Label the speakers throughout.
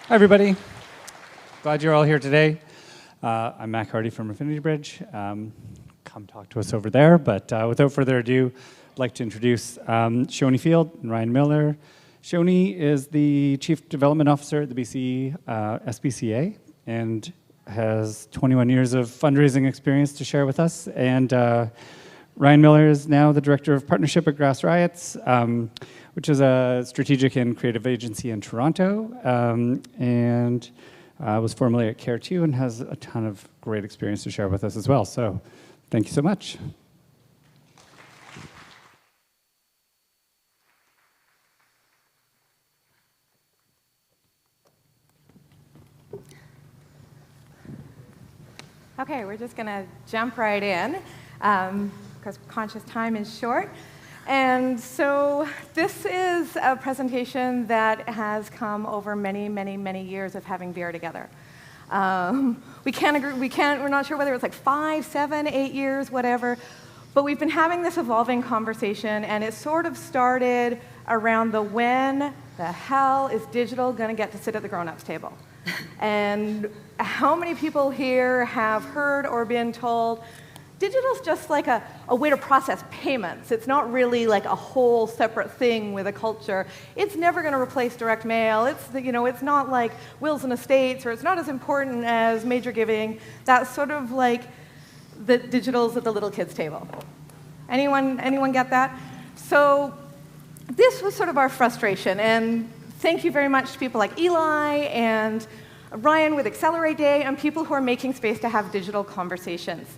Speaker 1: Hi, everybody. Glad you're all here today. I'm Mac Hardy from Affinity Bridge. Come talk to us over there, but without further ado, I'd like to introduce Shoni Field and Ryan Miller. Shoni is the Chief Development Officer at the BC SPCA and has 21 years of fundraising experience to share with us. And Ryan Miller is now the Director of Partnership at Grass Riots, which is a strategic and creative agency in Toronto, and was formerly at Care2 and has a ton of great experience to share with us as well. So thank you so much.
Speaker 2: Okay, we're just going to jump right in because conscious time is short. And so this is a presentation that has come over many, many, many years of having beer together. We're not sure whether it's like 5, 7, 8 years, whatever, but we've been having this evolving conversation, and it sort of started around the when the hell is digital going to get to sit at the grown-ups table? And how many people here have heard or been told, digital's just like a way to process payments. It's not really like a whole separate thing with a culture. It's never going to replace direct mail. It's not like wills and estates, or it's not as important as major giving. That's sort of like the digital's at the little kids' table. Anyone get that? So this was sort of our frustration, and thank you very much to people like Eli and Ryan with Accelerate Day and people who are making space to have digital conversations.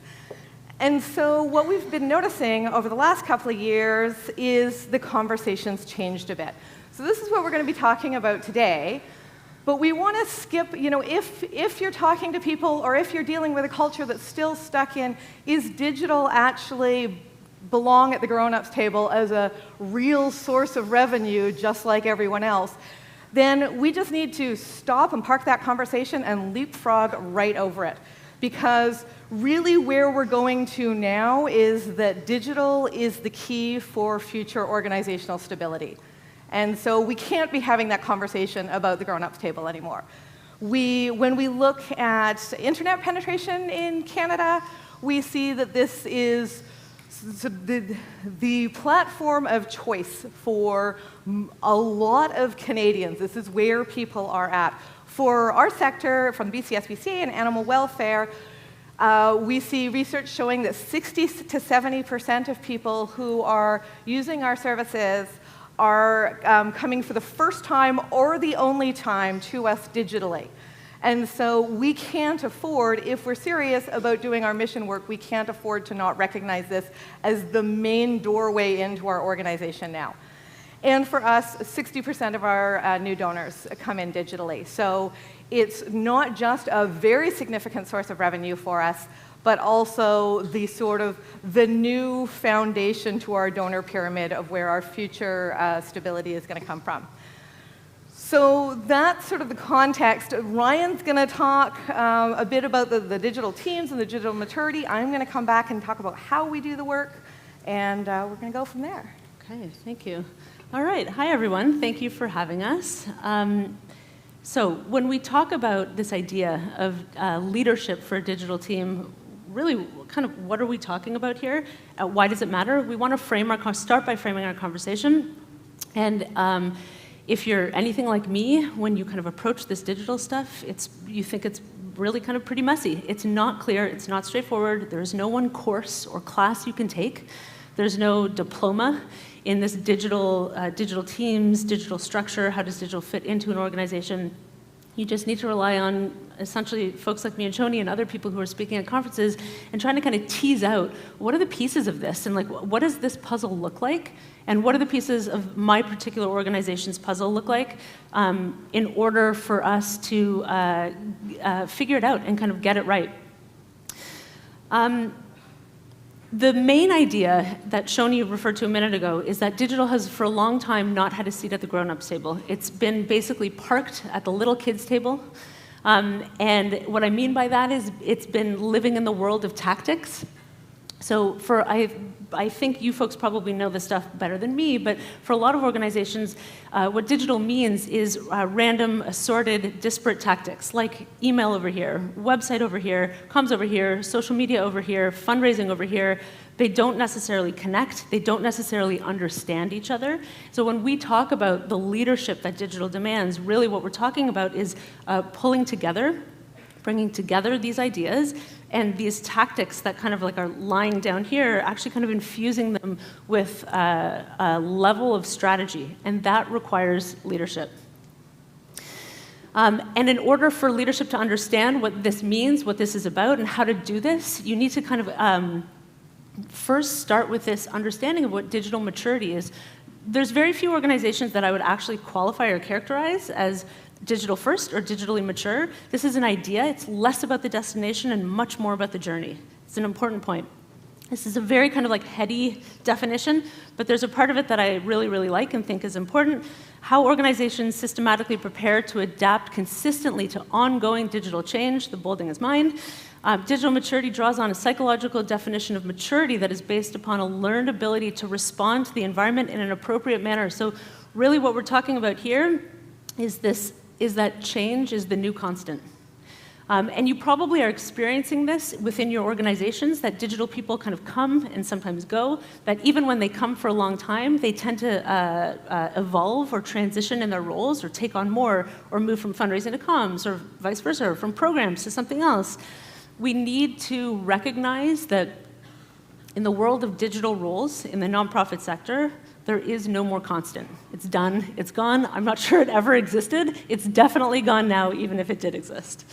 Speaker 2: And so what we've been noticing over the last couple of years is the conversations changed a bit. So this is what we're going to be talking about today. But we want to skip, if you're talking to people or if you're dealing with a culture that's still stuck in, is digital actually belong at the grown-ups table as a real source of revenue just like everyone else, then we just need to stop and park that conversation and leapfrog right over it. Because really where we're going to now is that digital is the key for future organizational stability. And so we can't be having that conversation about the grown-ups table anymore. When we look at internet penetration in Canada, we see that this is the platform of choice for a lot of Canadians. This is where people are at. For our sector, from the BC SPCA and animal welfare, we see research showing that 60 to 70% of people who are using our services are coming for the first time or the only time to us digitally. And so we can't afford, if we're serious about doing our mission work, we can't afford to not recognize this as the main doorway into our organization now. And for us, 60% of our new donors come in digitally. So it's not just a very significant source of revenue for us, but also the new foundation to our donor pyramid of where our future stability is going to come from. So that's sort of the context. Ryan's going to talk a bit about the digital teams and the digital maturity. I'm going to come back and talk about how we do the work, and we're going to go from there.
Speaker 3: Okay, thank you. All right, hi everyone. Thank you for having us. So when we talk about this idea of leadership for a digital team, really kind of what are we talking about here? Why does it matter? We want to start by framing our conversation. And if you're anything like me, when you kind of approach this digital stuff, you think it's really kind of pretty messy. It's not clear, it's not straightforward. There's no one course or class you can take. There's no diploma in this digital teams, digital structure. How does digital fit into an organization? You just need to rely on essentially folks like me and Shoni and other people who are speaking at conferences and trying to kind of tease out what are the pieces of this, and like what does this puzzle look like, and what are the pieces of my particular organization's puzzle look like in order for us to figure it out and kind of get it right. The main idea that Shoni referred to a minute ago is that digital has for a long time not had a seat at the grown-ups table. It's been basically parked at the little kids table. And what I mean by that is it's been living in the world of tactics. So I think you folks probably know this stuff better than me, but for a lot of organizations, what digital means is random, assorted, disparate tactics, like email over here, website over here, comms over here, social media over here, fundraising over here. They don't necessarily connect. They don't necessarily understand each other. So when we talk about the leadership that digital demands, really what we're talking about is pulling together, bringing together these ideas and these tactics that kind of like are lying down here, actually kind of infusing them with a level of strategy, and that requires leadership. And in order for leadership to understand what this means, what this is about, and how to do this, you need to kind of first start with this understanding of what digital maturity is. There's very few organizations that I would actually qualify or characterize as digital first or digitally mature. This is an idea. It's less about the destination and much more about the journey. It's an important point. This is a very kind of like heady definition, but there's a part of it that I really, really like and think is important. How organizations systematically prepare to adapt consistently to ongoing digital change. The bolding is mine. Digital maturity draws on a psychological definition of maturity that is based upon a learned ability to respond to the environment in an appropriate manner. So really what we're talking about here is that change is the new constant. And you probably are experiencing this within your organizations, that digital people kind of come and sometimes go, that even when they come for a long time, they tend to evolve or transition in their roles or take on more or move from fundraising to comms or vice versa, or from programs to something else. We need to recognize that in the world of digital roles in the nonprofit sector, there is no more constant. It's done, it's gone. I'm not sure it ever existed. It's definitely gone now, even if it did exist.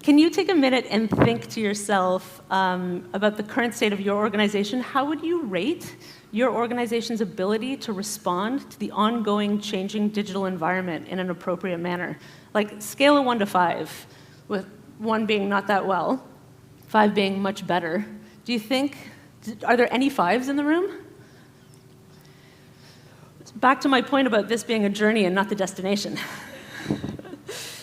Speaker 3: Can you take a minute and think to yourself about the current state of your organization? How would you rate your organization's ability to respond to the ongoing changing digital environment in an appropriate manner? Like scale of 1 to 5, with 1 being not that well, 5 being much better. Do you think, are there any 5s in the room? Back to my point about this being a journey and not the destination.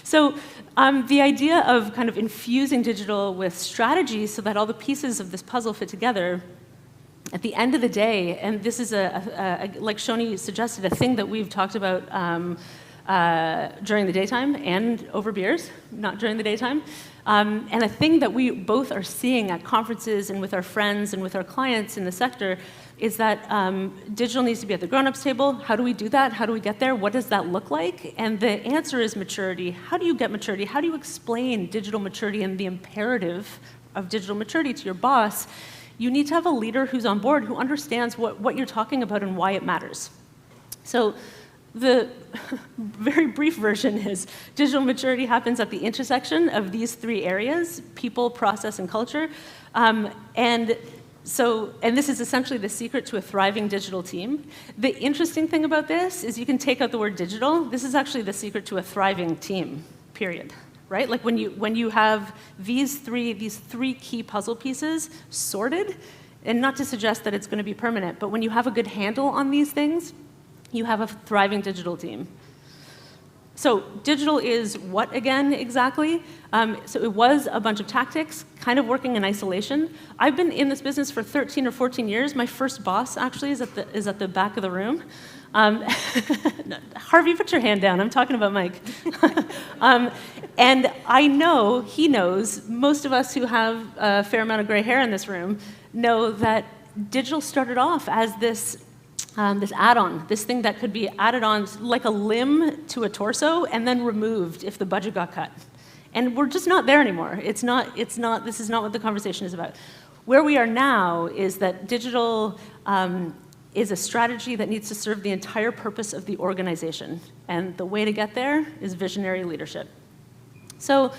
Speaker 3: So the idea of kind of infusing digital with strategy so that all the pieces of this puzzle fit together, at the end of the day, and this is, like Shoni suggested, a thing that we've talked about during the daytime and over beers, not during the daytime, and a thing that we both are seeing at conferences and with our friends and with our clients in the sector is that digital needs to be at the grown-ups table. How do we do that? How do we get there? What does that look like? And the answer is maturity. How do you get maturity? How do you explain digital maturity and the imperative of digital maturity to your boss? You need to have a leader who's on board, who understands what you're talking about and why it matters. So the very brief version is digital maturity happens at the intersection of these 3 areas: people, process, and culture. And this is essentially the secret to a thriving digital team. The interesting thing about this is you can take out the word digital. This is actually the secret to a thriving team, period. Right? Like when you have these three key puzzle pieces sorted, and not to suggest that it's going to be permanent, but when you have a good handle on these things, you have a thriving digital team. So digital is what again exactly? So it was a bunch of tactics, kind of working in isolation. I've been in this business for 13 or 14 years. My first boss actually is at the back of the room. Harvey, put your hand down. I'm talking about Mike. And I know, he knows, most of us who have a fair amount of gray hair in this room know that digital started off as this add-on, this thing that could be added on like a limb to a torso and then removed if the budget got cut. And we're just not there anymore. This is not what the conversation is about. Where we are now is that digital is a strategy that needs to serve the entire purpose of the organization. And the way to get there is visionary leadership. So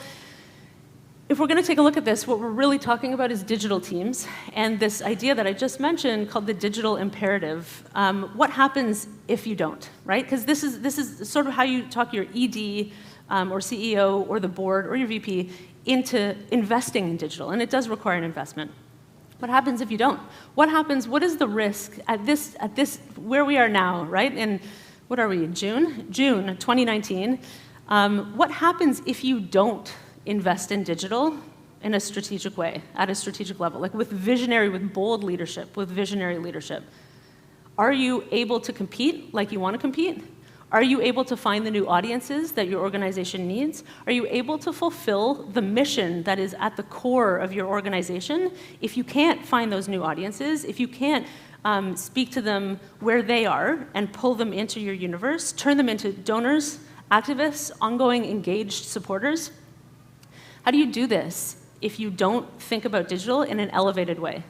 Speaker 3: if we're going to take a look at this, what we're really talking about is digital teams, and this idea that I just mentioned called the digital imperative. What happens if you don't, right? Because this is sort of how you talk your ED or CEO or the board or your VP into investing in digital, and it does require an investment. What happens if you don't? What is the risk at this where we are now, right? In, what are we, June 2019. What happens if you don't invest in digital in a strategic way, at a strategic level, like with bold leadership, with visionary leadership? Are you able to compete like you want to compete? Are you able to find the new audiences that your organization needs? Are you able to fulfill the mission that is at the core of your organization? If you can't find those new audiences, if you can't speak to them where they are and pull them into your universe, turn them into donors, activists, ongoing engaged supporters, how do you do this if you don't think about digital in an elevated way?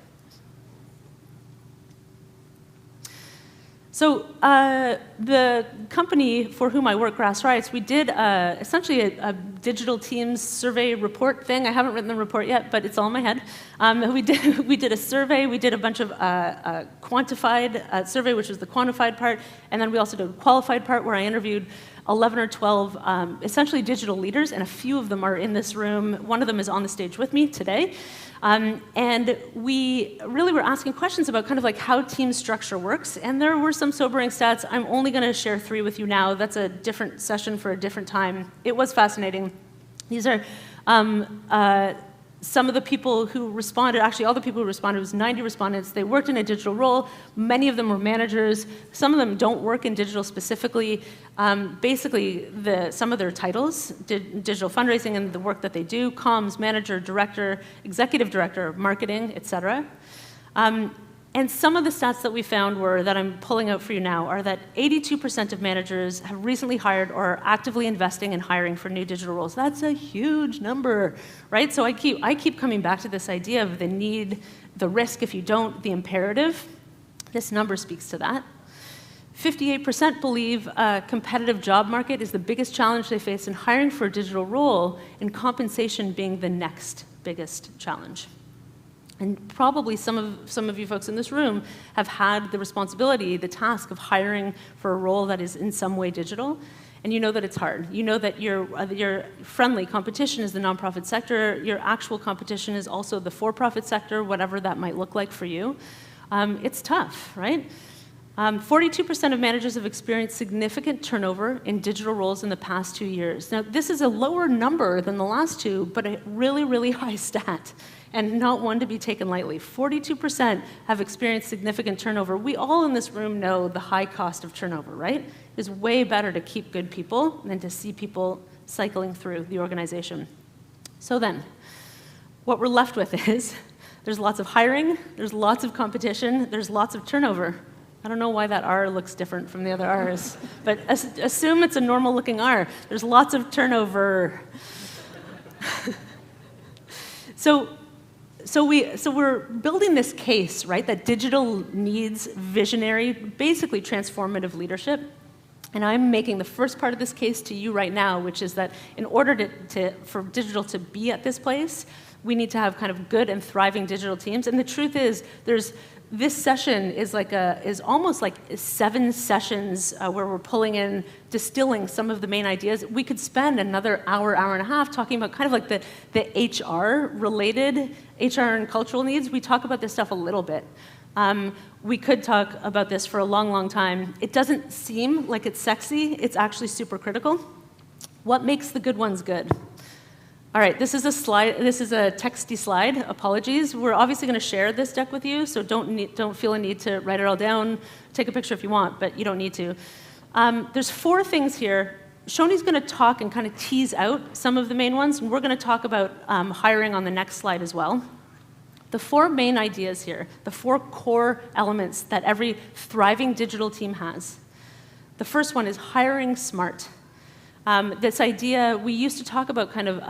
Speaker 3: So the company for whom I work, Grass Riots, we did essentially a digital teams survey report thing. I haven't written the report yet, but it's all in my head. We did a survey. We did a bunch of quantified survey, which was the quantified part, and then we also did a qualified part where I interviewed 11 or 12 essentially digital leaders, and a few of them are in this room. One of them is on the stage with me today. And we really were asking questions about kind of like how team structure works, and there were some sobering stats. I'm only going to share 3 with you now. That's a different session for a different time. It was fascinating. These are some of the people who responded, actually all the people who responded, was 90 respondents. They worked in a digital role. Many of them were managers. Some of them don't work in digital specifically. Basically, some of their titles, digital fundraising and the work that they do, comms, manager, director, executive director, marketing, et cetera. And some of the stats that we found were, that I'm pulling out for you now, are that 82% of managers have recently hired or are actively investing in hiring for new digital roles. That's a huge number, right? So I keep coming back to this idea of the need, the risk if you don't, the imperative. This number speaks to that. 58% believe a competitive job market is the biggest challenge they face in hiring for a digital role, and compensation being the next biggest challenge. And probably some of you folks in this room have had the responsibility, the task of hiring for a role that is in some way digital, and you know that it's hard. You know that your friendly competition is the nonprofit sector. Your actual competition is also the for-profit sector, whatever that might look like for you. It's tough, right? 42% of managers have experienced significant turnover in digital roles in the past 2 years. Now, this is a lower number than the last 2, but a really, really high stat, and not one to be taken lightly. 42% have experienced significant turnover. We all in this room know the high cost of turnover, right? It's way better to keep good people than to see people cycling through the organization. So then, what we're left with is there's lots of hiring, there's lots of competition, there's lots of turnover. I don't know why that R looks different from the other R's, but assume it's a normal-looking R. There's lots of turnover. So we're building this case, right, that digital needs visionary, basically transformative leadership. And I'm making the first part of this case to you right now, which is that in order for digital to be at this place, we need to have kind of good and thriving digital teams. And the truth is, this session is almost like 7 sessions where we're pulling in, distilling some of the main ideas. We could spend another hour and a half talking about kind of like the HR-related, HR and cultural needs. We talk about this stuff a little bit. We could talk about this for a long, long time. It doesn't seem like it's sexy. It's actually super critical. What makes the good ones good? All right, this is a slide. This is a texty slide. Apologies. We're obviously going to share this deck with you, so don't feel a need to write it all down. Take a picture if you want, but you don't need to. There's 4 things here. Shoni's going to talk and kind of tease out some of the main ones, and we're going to talk about hiring on the next slide as well. The 4 main ideas here, the 4 core elements that every thriving digital team has. The first one is hiring smart. This idea, we used to talk about kind of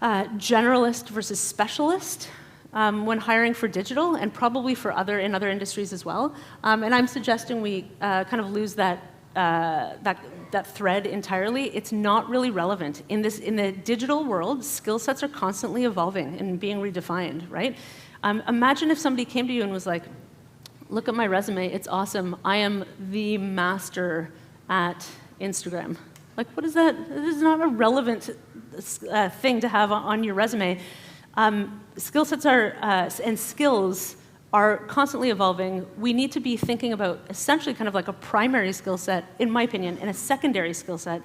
Speaker 3: generalist versus specialist when hiring for digital, and probably for other industries as well. And I'm suggesting we kind of lose that thread entirely. It's not really relevant. In the digital world, skill sets are constantly evolving and being redefined, right? Imagine if somebody came to you and was like, look at my resume, it's awesome. I am the master at Instagram. Like, what is that? This is not a relevant thing to have on your resume. Skill sets and skills are constantly evolving. We need to be thinking about essentially kind of like a primary skill set, in my opinion, and a secondary skill set.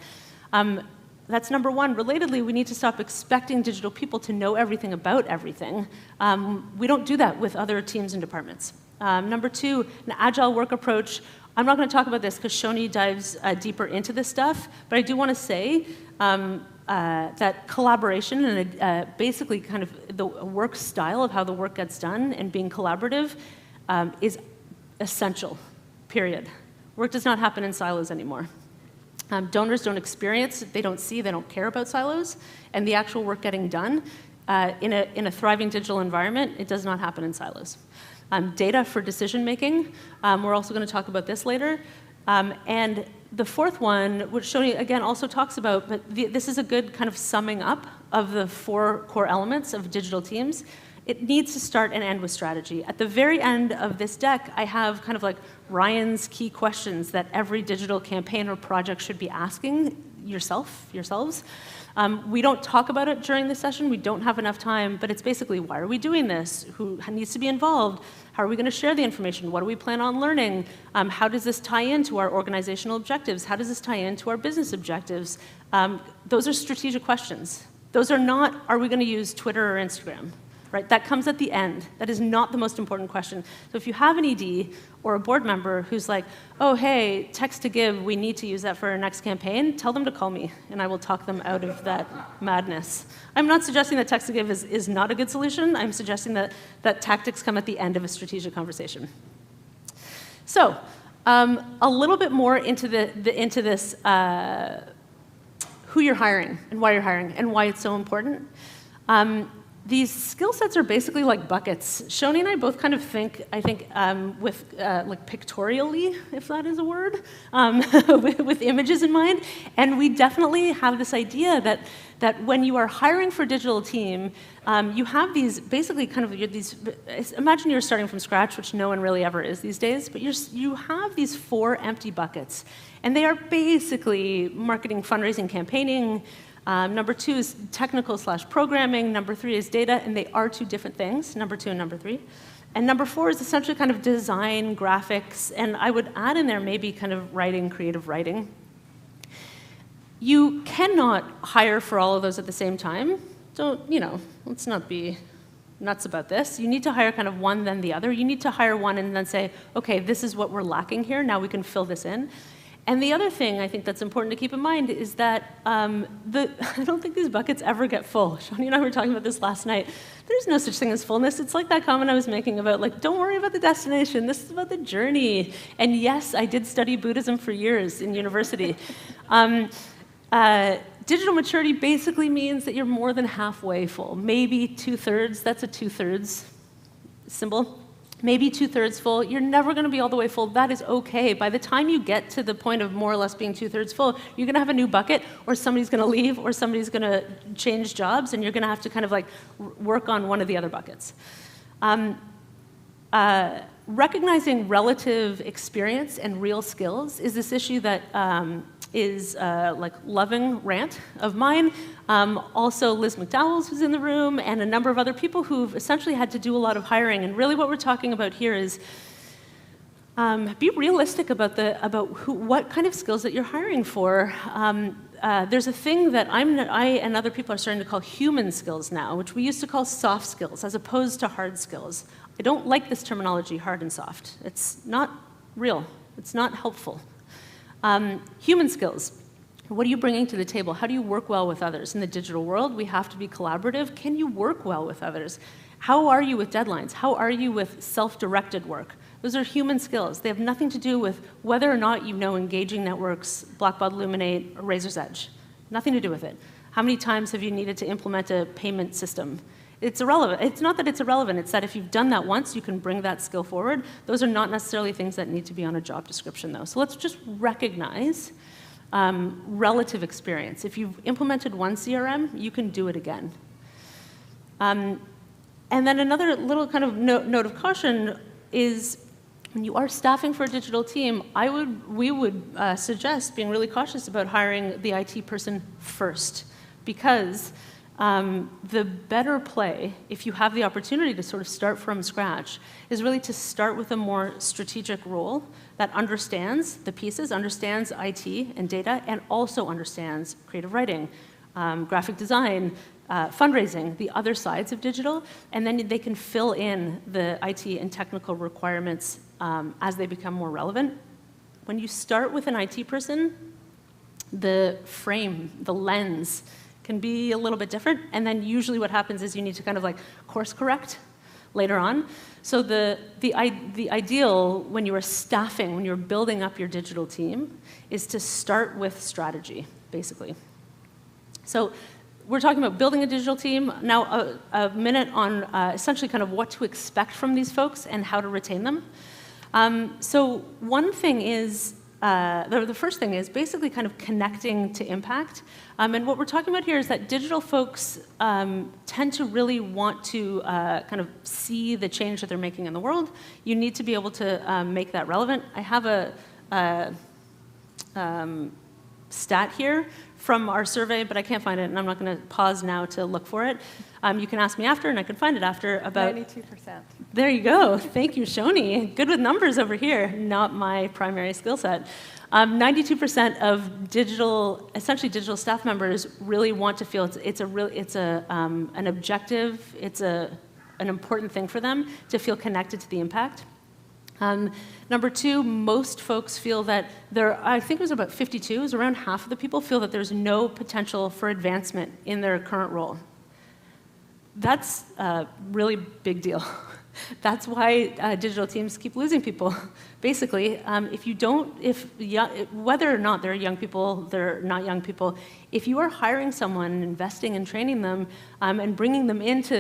Speaker 3: That's number one. Relatedly, we need to stop expecting digital people to know everything about everything. We don't do that with other teams and departments. Number two, an agile work approach. I'm not going to talk about this because Shoni dives deeper into this stuff, but I do want to say that collaboration and basically kind of the work style of how the work gets done and being collaborative is essential, period. Work does not happen in silos anymore. Donors don't experience, they don't see, they don't care about silos, and the actual work getting done in a thriving digital environment, it does not happen in silos. Data for decision making, we're also going to talk about this later. And the fourth one, which Shoni again also talks about, but this is a good kind of summing up of the 4 core elements of digital teams. It needs to start and end with strategy. At the very end of this deck, I have kind of like Ryan's key questions that every digital campaign or project should be asking yourselves. We don't talk about it during the session. We don't have enough time, but it's basically, why are we doing this? Who needs to be involved? How are we going to share the information? What do we plan on learning? How does this tie into our organizational objectives? How does this tie into our business objectives? Those are strategic questions. Those are not, are we going to use Twitter or Instagram? Right? That comes at the end. That is not the most important question. So if you have an ED or a board member who's like, oh, hey, text to give, we need to use that for our next campaign, tell them to call me, and I will talk them out of that madness. I'm not suggesting that text to give is not a good solution. I'm suggesting that tactics come at the end of a strategic conversation. So a little bit more into this, who you're hiring and why you're hiring and why it's so important. These skill sets are basically like buckets. Shoni and I both kind of think, with like pictorially, if that is a word, with images in mind. And we definitely have this idea that when you are hiring for a digital team, you have these basically kind of these. Imagine you're starting from scratch, which no one really ever is these days. But you have these 4 empty buckets, and they are basically marketing, fundraising, campaigning. Number 2 is technical/programming. Number 3 is data, and they are 2 different things, number 2 and number 3. And number 4 is essentially kind of design, graphics, and I would add in there maybe kind of writing, creative writing. You cannot hire for all of those at the same time. Let's not be nuts about this. You need to hire kind of one, then the other. You need to hire one and then say, okay, this is what we're lacking here, now we can fill this in. And the other thing I think that's important to keep in mind is that I don't think these buckets ever get full. Shoni and I were talking about this last night. There's no such thing as fullness. It's like that comment I was making about, like, don't worry about the destination. This is about the journey. And yes, I did study Buddhism for years in university. Digital maturity basically means that you're more than halfway full. Maybe 2/3. That's a 2/3 symbol. Maybe 2/3 full. You're never going to be all the way full. That is okay. By the time you get to the point of more or less being 2/3 full, you're going to have a new bucket, or somebody's going to leave, or somebody's going to change jobs, and you're going to have to kind of like work on one of the other buckets. Recognizing relative experience and real skills is this issue that is like loving rant of mine. Also Liz McDowell's who's in the room, and a number of other people who've essentially had to do a lot of hiring. And really what we're talking about here is be realistic about what kind of skills that you're hiring for. There's a thing that I and other people are starting to call human skills now, which we used to call soft skills as opposed to hard skills. I don't like this terminology, hard and soft. It's not real. It's not helpful. Human skills. What are you bringing to the table? How do you work well with others? In the digital world, we have to be collaborative. Can you work well with others? How are you with deadlines? How are you with self-directed work? Those are human skills. They have nothing to do with whether or not you know engaging networks, Blackbaud Illuminate, or Razor's Edge. Nothing to do with it. How many times have you needed to implement a payment system? It's irrelevant. It's not that it's irrelevant. It's that if you've done that once, you can bring that skill forward. Those are not necessarily things that need to be on a job description, though. So let's just recognize relative experience. If you've implemented one CRM, you can do it again. And then another little kind of note of caution is when you are staffing for a digital team, we would suggest being really cautious about hiring the IT person first, because the better play, if you have the opportunity to sort of start from scratch, is really to start with a more strategic role that understands the pieces, understands IT and data, and also understands creative writing, graphic design, fundraising, the other sides of digital, and then they can fill in the IT and technical requirements as they become more relevant. When you start with an IT person, the frame, the lens, can be a little bit different, and then usually what happens is you need to kind of like course correct later on. So the ideal when you are staffing, when you're building up your digital team, is to start with strategy, basically. So we're talking about building a digital team. Now a minute on essentially kind of what to expect from these folks and how to retain them. So one thing is, the first thing is basically kind of connecting to impact. And what we're talking about here is that digital folks tend to really want to kind of see the change that they're making in the world. You need to be able to make that relevant. I have a stat here from our survey, but I can't find it, and I'm not going to pause now to look for it. You can ask me after, and I can find it after. About
Speaker 2: 92%.
Speaker 3: There you go. Thank you, Shoni. Good with numbers over here. Not my primary skill set. 92% of essentially digital staff members really want to feel an objective. It's an important thing for them to feel connected to the impact. Number two, most folks feel that I think it was about 52, it was around half of the people feel that there's no potential for advancement in their current role. That's a really big deal. That's why digital teams keep losing people. Basically, whether or not they're young people, they're not young people, if you are hiring someone and investing and training them and bringing them into,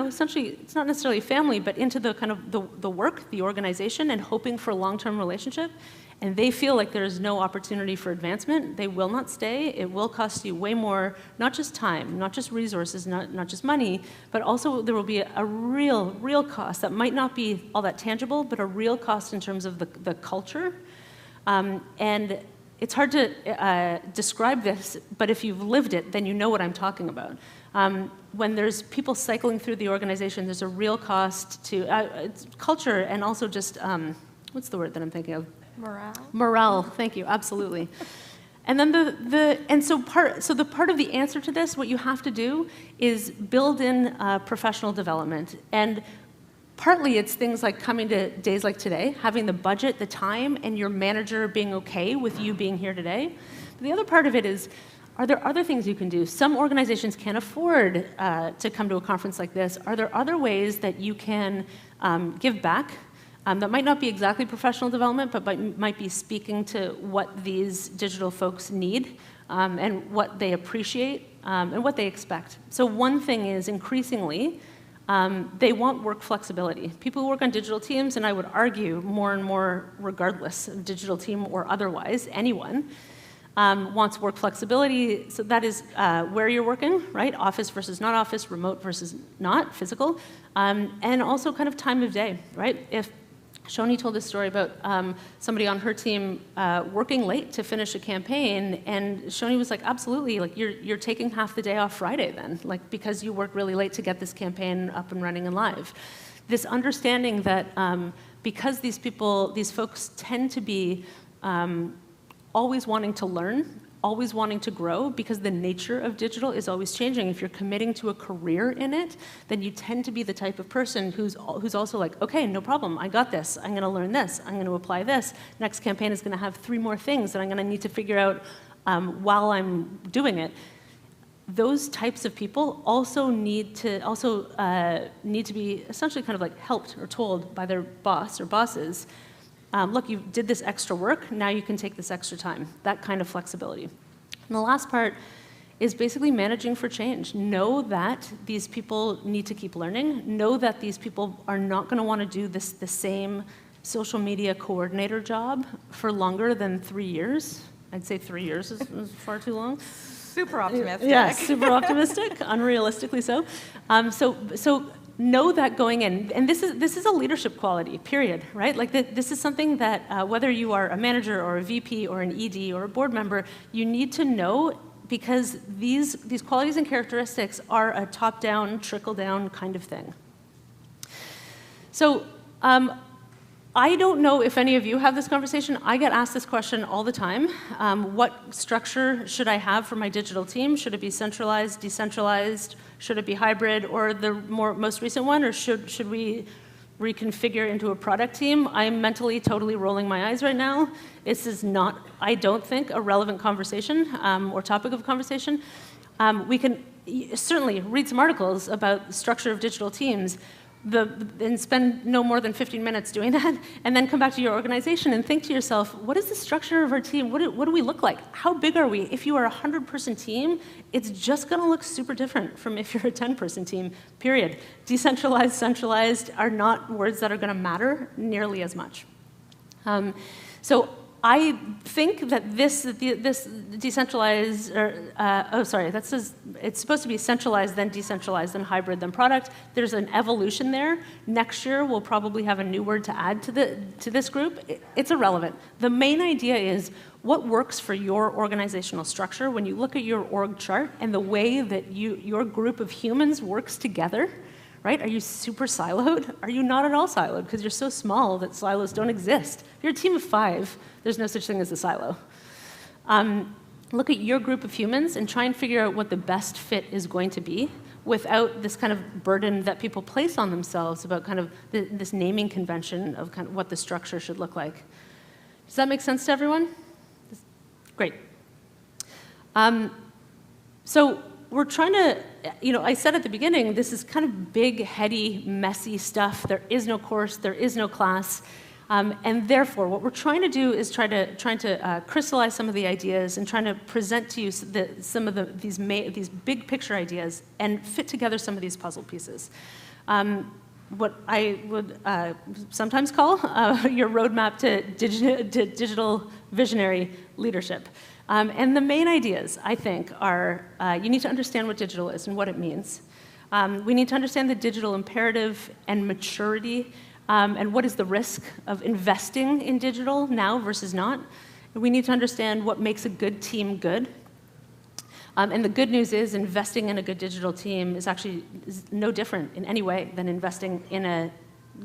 Speaker 3: essentially, it's not necessarily family, but into the kind of the work, the organization, and hoping for a long-term relationship, and they feel like there's no opportunity for advancement, they will not stay. It will cost you way more, not just time, not just resources, not just money, but also there will be a real cost that might not be all that tangible, but a real cost in terms of the culture. And it's hard to describe this, but if you've lived it, then you know what I'm talking about. When there's people cycling through the organization, there's a real cost to culture and also just, what's the word that I'm thinking of? Morale, thank you, absolutely. And then the part of the answer to this, what you have to do is build in professional development. And partly it's things like coming to days like today, having the budget, the time, and your manager being okay with you being here today. But the other part of it is, are there other things you can do? Some organizations can't afford to come to a conference like this. Are there other ways that you can give back? That might not be exactly professional development, but might be speaking to what these digital folks need and what they appreciate and what they expect. So one thing is increasingly, they want work flexibility. People who work on digital teams, and I would argue more and more regardless of digital team or otherwise, anyone, wants work flexibility. So that is where you're working, right? Office versus not office, remote versus not, physical, and also kind of time of day, right? If Shoni told this story about somebody on her team working late to finish a campaign, and Shoni was like, absolutely, like you're taking half the day off Friday then, like because you work really late to get this campaign up and running and live. This understanding that because these folks tend to be always wanting to learn, always wanting to grow, because the nature of digital is always changing. If you're committing to a career in it, then you tend to be the type of person who's also like, okay, no problem, I got this, I'm gonna learn this, I'm gonna apply this. Next campaign is gonna have 3 more things that I'm gonna need to figure out while I'm doing it. Those types of people also need to be essentially kind of like helped or told by their boss or bosses, look, you did this extra work, now you can take this extra time, that kind of flexibility. And the last part is basically managing for change. Know that these people need to keep learning. Know that these people are not going to want to do the same social media coordinator job for longer than 3 years. I'd say 3 years is far too long.
Speaker 2: Super optimistic.
Speaker 3: Yeah, super optimistic, unrealistically so. So know that going in, and this is a leadership quality, period, right? Like this is something that whether you are a manager or a VP or an ED or a board member, you need to know because these qualities and characteristics are a top-down, trickle-down kind of thing. So I don't know if any of you have this conversation. I get asked this question all the time. What structure should I have for my digital team? Should it be centralized, decentralized? Should it be hybrid? Or the most recent one? Or should we reconfigure into a product team? I'm mentally totally rolling my eyes right now. This is not, I don't think, a relevant conversation or topic of conversation. We can certainly read some articles about the structure of digital teams, and spend no more than 15 minutes doing that, and then come back to your organization and think to yourself, what is the structure of our team? What do we look like? How big are we? If you are a 100-person team, it's just going to look super different from if you're a 10-person team, period. Decentralized, centralized are not words that are going to matter nearly as much. So I think that this decentralized, that says it's supposed to be centralized, then decentralized, then hybrid, then product. There's an evolution there. Next year, we'll probably have a new word to add to this group. It's irrelevant. The main idea is what works for your organizational structure when you look at your org chart and the way that your group of humans works together. Right? Are you super siloed? Are you not at all siloed? Because you're so small that silos don't exist. If you're a team of 5, there's no such thing as a silo. Look at your group of humans and try and figure out what the best fit is going to be without this kind of burden that people place on themselves about kind of this naming convention of kind of what the structure should look like. Does that make sense to everyone? Great. So we're trying to, I said at the beginning, this is kind of big, heady, messy stuff. There is no course, there is no class. And therefore, what we're trying to do is trying to crystallize some of the ideas and trying to present to you some of these big picture ideas and fit together some of these puzzle pieces. What I would sometimes call your roadmap to digital visionary leadership. And the main ideas, I think, are you need to understand what digital is and what it means. We need to understand the digital imperative and maturity, and what is the risk of investing in digital now versus not. We need to understand what makes a good team good. And the good news is investing in a good digital team is no different in any way than investing in a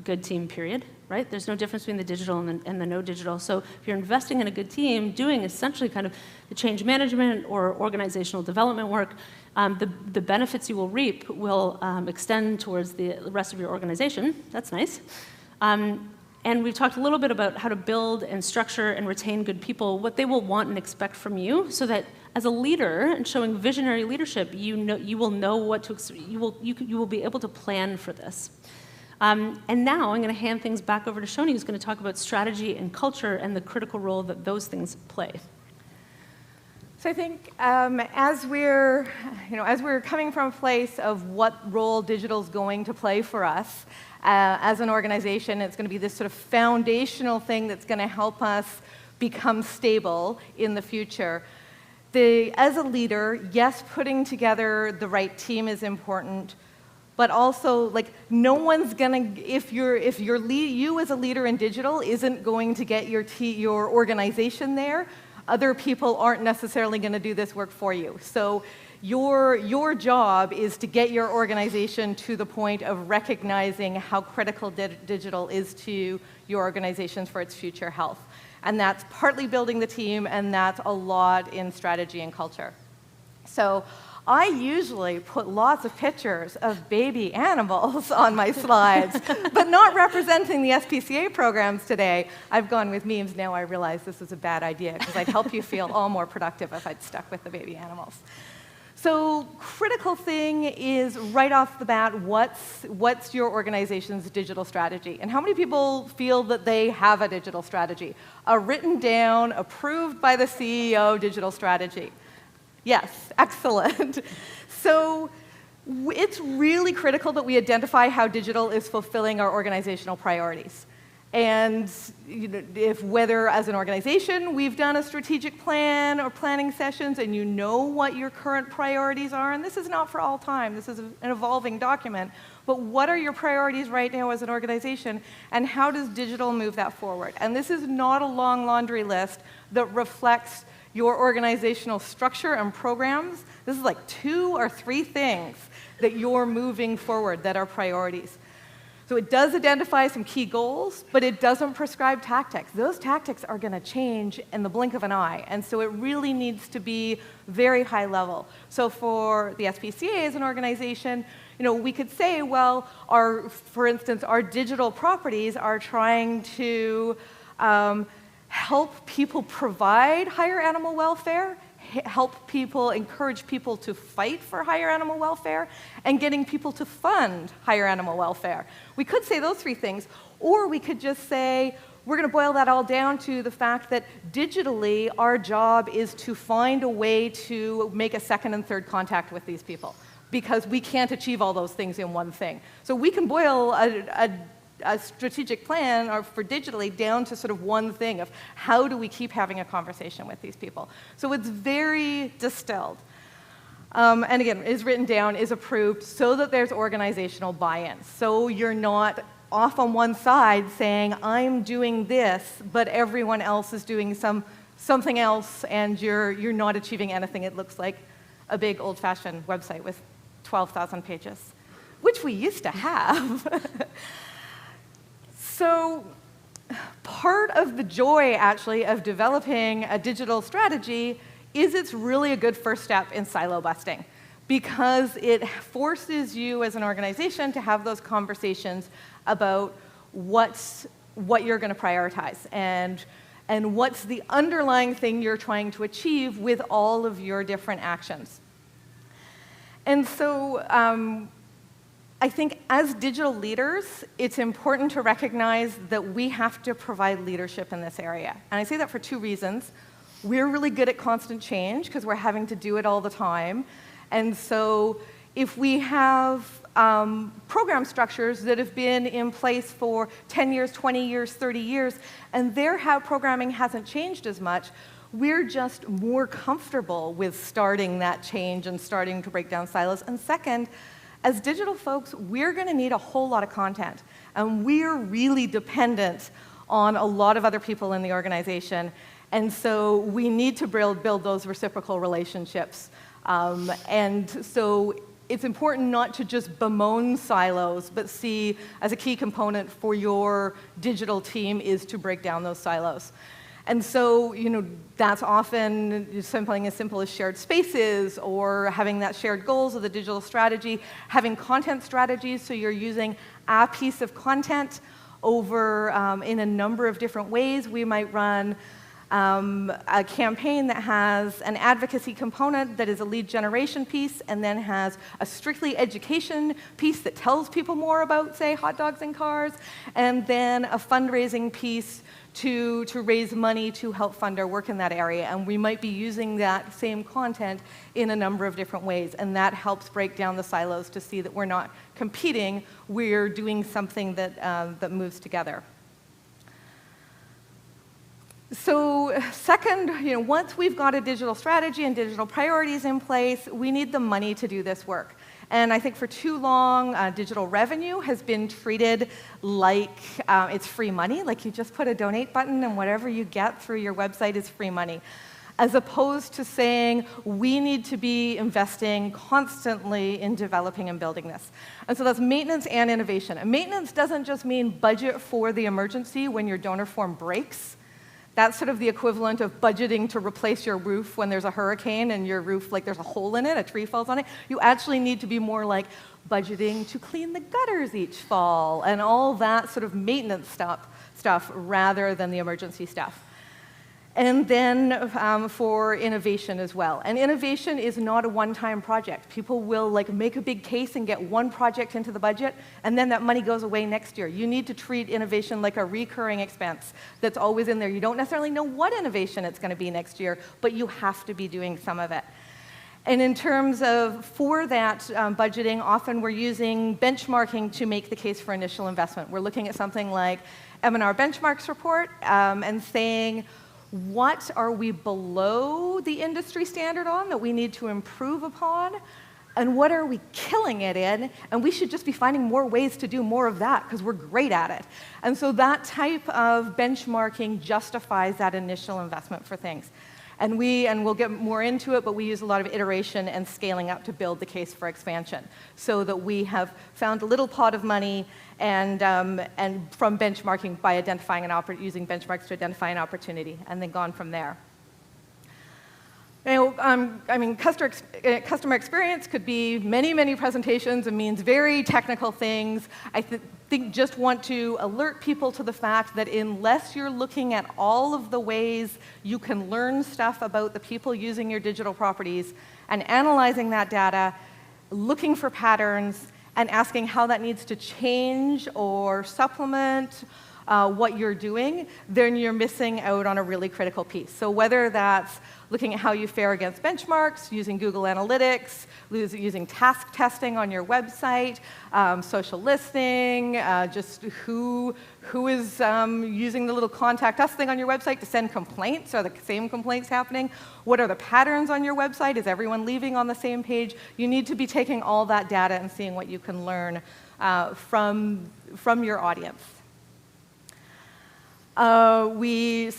Speaker 3: good team, period, right? There's no difference between the digital and the no digital. So if you're investing in a good team, doing essentially kind of the change management or organizational development work, the benefits you will reap will extend towards the rest of your organization. That's nice. And we've talked a little bit about how to build and structure and retain good people, what they will want and expect from you, so that as a leader and showing visionary leadership, you will know what to, you will be able to plan for this. And now I'm going to hand things back over to Shoni, who's going to talk about strategy and culture and the critical role that those things play.
Speaker 2: So I think as we're coming from a place of what role digital is going to play for us as an organization, it's going to be this sort of foundational thing that's going to help us become stable in the future. As a leader, yes, putting together the right team is important, but also, like, no one's gonna, if you as a leader in digital isn't going to get your organization there, other people aren't necessarily going to do this work for you. So your job is to get your organization to the point of recognizing how critical digital is to your organizations for its future health. And that's partly building the team, and that's a lot in strategy and culture. So I usually put lots of pictures of baby animals on my slides, but not representing the SPCA programs today. I've gone with memes. Now I realize this is a bad idea, because I'd help you feel all more productive if I'd stuck with the baby animals. So critical thing is, right off the bat, what's your organization's digital strategy? And how many people feel that they have a digital strategy? A written down, approved by the CEO digital strategy? Yes, excellent. So it's really critical that we identify how digital is fulfilling our organizational priorities. And if whether as an organization we've done a strategic plan or planning sessions and you know what your current priorities are, and this is not for all time, this is an evolving document, but what are your priorities right now as an organization, and how does digital move that forward? And this is not a long laundry list that reflects your organizational structure and programs. This is like 2 or 3 things that you're moving forward that are priorities. So it does identify some key goals, but it doesn't prescribe tactics. Those tactics are going to change in the blink of an eye, and so it really needs to be very high level. So for the SPCA as an organization, we could say, well, for instance, our digital properties are trying to help people provide higher animal welfare, encourage people to fight for higher animal welfare, and getting people to fund higher animal welfare. We could say those 3 things, or we could just say, we're going to boil that all down to the fact that digitally, our job is to find a way to make a second and third contact with these people, because we can't achieve all those things in one thing. So we can boil a strategic plan for digitally down to sort of one thing of how do we keep having a conversation with these people. So it's very distilled. And again, is written down, is approved, so that there's organizational buy-in. So you're not off on one side saying, I'm doing this, but everyone else is doing something else, and you're not achieving anything. It looks like a big old-fashioned website with 12,000 pages, which we used to have. So part of the joy, actually, of developing a digital strategy is it's really a good first step in silo busting, because it forces you as an organization to have those conversations about what you're going to prioritize and what's the underlying thing you're trying to achieve with all of your different actions. And so I think as digital leaders, it's important to recognize that we have to provide leadership in this area. And I say that for 2 reasons. We're really good at constant change because we're having to do it all the time. And so if we have program structures that have been in place for 10 years, 20 years, 30 years, and their programming hasn't changed as much, we're just more comfortable with starting that change and starting to break down silos. And second, as digital folks, we're going to need a whole lot of content, and we're really dependent on a lot of other people in the organization, and so we need to build those reciprocal relationships. And so it's important not to just bemoan silos, but see as a key component for your digital team is to break down those silos. And so, that's often something as simple as shared spaces or having that shared goals of the digital strategy, having content strategies, so you're using a piece of content over in a number of different ways. We might run a campaign that has an advocacy component that is a lead generation piece, and then has a strictly education piece that tells people more about, say, hot dogs and cars, and then a fundraising piece to raise money to help fund our work in that area. And we might be using that same content in a number of different ways, and that helps break down the silos to see that we're not competing, we're doing something that moves together. So second, once we've got a digital strategy and digital priorities in place, we need the money to do this work. And I think for too long, digital revenue has been treated like it's free money, like you just put a donate button and whatever you get through your website is free money, as opposed to saying we need to be investing constantly in developing and building this. And so that's maintenance and innovation. And maintenance doesn't just mean budget for the emergency when your donor form breaks. That's sort of the equivalent of budgeting to replace your roof when there's a hurricane and your roof, like there's a hole in it, a tree falls on it. You actually need to be more like budgeting to clean the gutters each fall and all that sort of maintenance stuff rather than the emergency stuff. And then for innovation as well. And innovation is not a one-time project. People will make a big case and get one project into the budget, and then that money goes away next year. You need to treat innovation like a recurring expense that's always in there. You don't necessarily know what innovation it's going to be next year, but you have to be doing some of it. And in terms of, for that budgeting, often we're using benchmarking to make the case for initial investment. We're looking at something like M&R Benchmarks report and saying, what are we below the industry standard on that we need to improve upon? And what are we killing it in? And we should just be finding more ways to do more of that because we're great at it. And so that type of benchmarking justifies that initial investment for things. And we'll get more into it, but we use a lot of iteration and scaling up to build the case for expansion, so that we have found a little pot of money and from benchmarking by identifying using benchmarks to identify an opportunity, and then gone from there. I mean, customer experience could be many, many presentations and means very technical things. I think just want to alert people to the fact that unless you're looking at all of the ways you can learn stuff about the people using your digital properties and analyzing that data, looking for patterns, and asking how that needs to change or supplement what you're doing, then you're missing out on a really critical piece. So whether that's looking at how you fare against benchmarks, using Google Analytics, using task testing on your website, social listening, just who is using the little contact us thing on your website to send complaints? Are the same complaints happening? What are the patterns on your website? Is everyone leaving on the same page? You need to be taking all that data and seeing what you can learn from your audience. We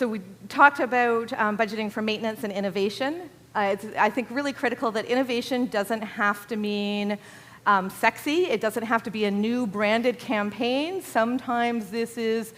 Speaker 2: talked about budgeting for maintenance and innovation. It's, I think, really critical that innovation doesn't have to mean sexy. It doesn't have to be a new branded campaign. Sometimes this is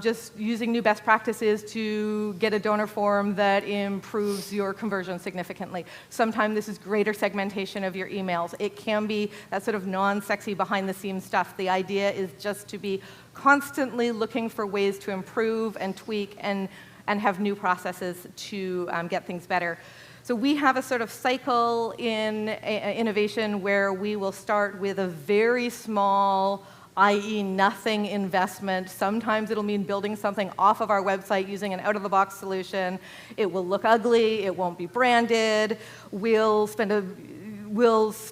Speaker 2: just using new best practices to get a donor form that improves your conversion significantly. Sometimes this is greater segmentation of your emails. It can be that sort of non-sexy behind-the-scenes stuff. The idea is just to be constantly looking for ways to improve and tweak and have new processes to get things better. So we have a sort of cycle in innovation where we will start with a very small, i.e. nothing investment. Sometimes it'll mean building something off of our website using an out-of-the-box solution. It will look ugly. It won't be branded. We'll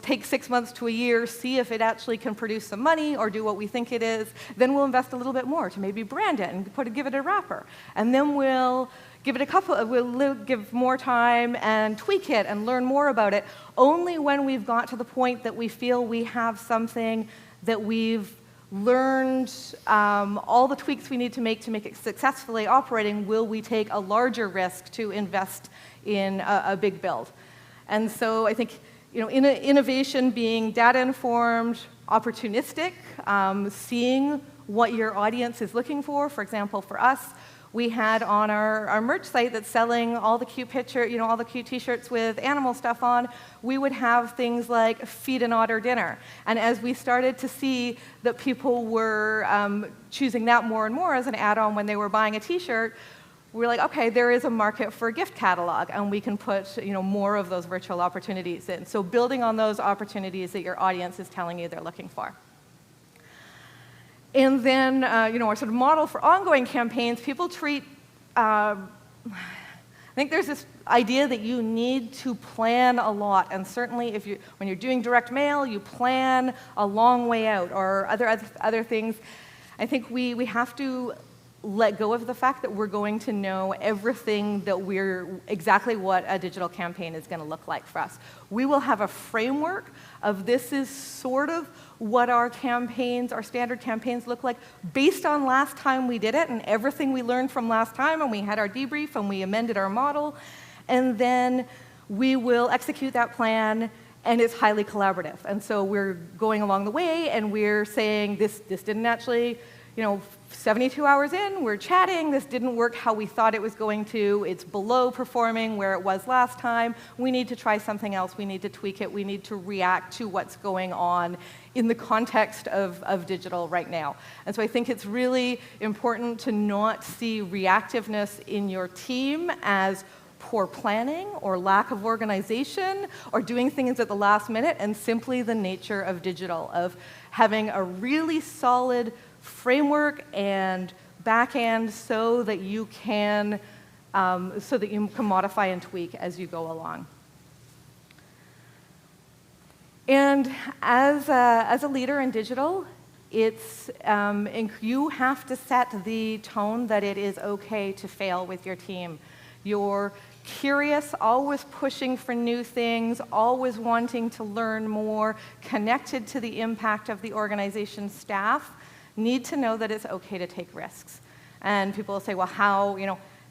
Speaker 2: take 6 months to a year, see if it actually can produce some money or do what we think it is. Then we'll invest a little bit more to maybe brand it and give it a wrapper. And then we'll give it we'll give more time and tweak it and learn more about it. Only when we've got to the point that we feel we have something that we've learned all the tweaks we need to make it successfully operating will we take a larger risk to invest in a big build. And so I think, innovation being data-informed, opportunistic, seeing what your audience is looking for. For example, for us, we had on our merch site that's selling all the cute all the cute T-shirts with animal stuff on. We would have things like feed an otter dinner. And as we started to see that people were choosing that more and more as an add-on when they were buying a T-shirt, we were like, okay, there is a market for a gift catalog, and we can put more of those virtual opportunities in. So building on those opportunities that your audience is telling you they're looking for. And then, our sort of model for ongoing campaigns, people treat, I think there's this idea that you need to plan a lot, and certainly when you're doing direct mail, you plan a long way out, or other things. I think we have to let go of the fact that we're going to know everything exactly what a digital campaign is going to look like for us. We will have a framework of this is sort of what our standard campaigns look like based on last time we did it and everything we learned from last time, and we had our debrief and we amended our model, and then we will execute that plan, and it's highly collaborative. And so we're going along the way and we're saying this didn't actually, 72 hours in, we're chatting, this didn't work how we thought it was going to, it's below performing where it was last time, we need to try something else, we need to tweak it, we need to react to what's going on in the context of digital right now. And so I think it's really important to not see reactiveness in your team as poor planning or lack of organization or doing things at the last minute, and simply the nature of digital, of having a really solid framework and back end so that you can modify and tweak as you go along. And as a leader in digital, you have to set the tone that it is okay to fail with your team. You're curious, always pushing for new things, always wanting to learn more, connected to the impact of the organization's staff, need to know that it's okay to take risks. And people will say, well, how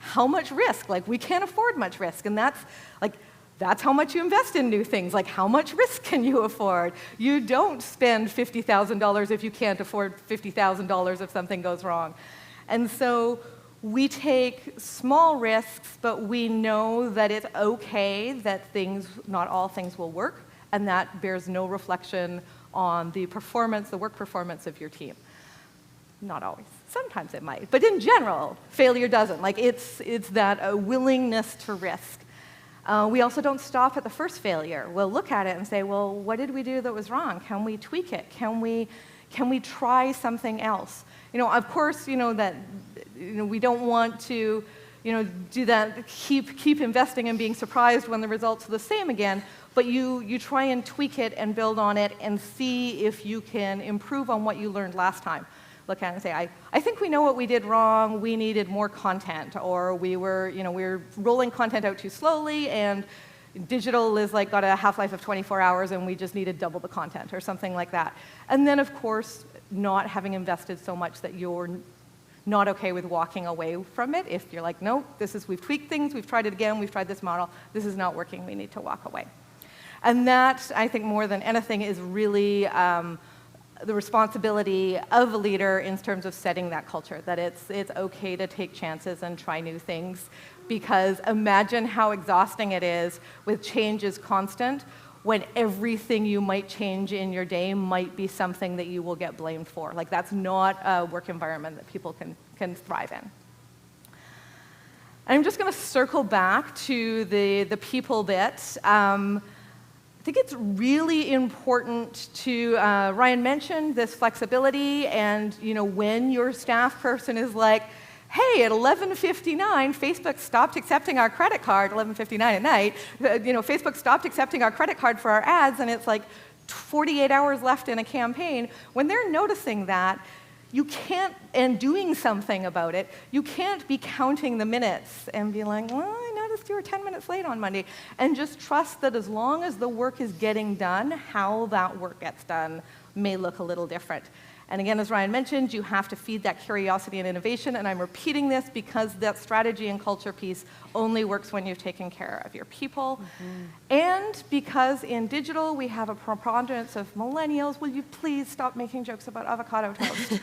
Speaker 2: how much risk? Like, we can't afford much risk, and that's how much you invest in new things. Like, how much risk can you afford? You don't spend $50,000 if you can't afford $50,000 if something goes wrong. And so we take small risks, but we know that it's okay that not all things will work, and that bears no reflection on the performance, the work performance of your team. Not always. Sometimes it might. But in general, failure doesn't. Like, it's that willingness to risk. We also don't stop at the first failure. We'll look at it and say, well, what did we do that was wrong? Can we tweak it? Can we try something else? Of course, that we don't want to, do that, keep investing and being surprised when the results are the same again, but you try and tweak it and build on it and see if you can improve on what you learned last time. Look at it and say, I think we know what we did wrong. We needed more content, or we were rolling content out too slowly, and digital is like got a half-life of 24 hours, and we just needed double the content, or something like that. And then, of course, not having invested so much that you're not okay with walking away from it. If you're like, no, we've tweaked things, we've tried it again, we've tried this model, this is not working, we need to walk away. And that, I think, more than anything, is really the responsibility of a leader in terms of setting that culture, that it's okay to take chances and try new things, because imagine how exhausting it is with change is constant, when everything you might change in your day might be something that you will get blamed for. Like, that's not a work environment that people can thrive in. I'm just going to circle back to the people bit. I think it's really important to, Ryan mentioned this flexibility, and when your staff person is like, hey, at 11:59, Facebook stopped accepting our credit card, 11:59 at night, Facebook stopped accepting our credit card for our ads, and it's like 48 hours left in a campaign. When they're noticing that, you can't, and doing something about it, you can't be counting the minutes and be like, well, I noticed you were 10 minutes late on Monday. And just trust that as long as the work is getting done, how that work gets done may look a little different. And again, as Ryan mentioned, you have to feed that curiosity and innovation, and I'm repeating this because that strategy and culture piece only works when you've taken care of your people. And because in digital we have a preponderance of millennials, will you please stop making jokes about avocado toast?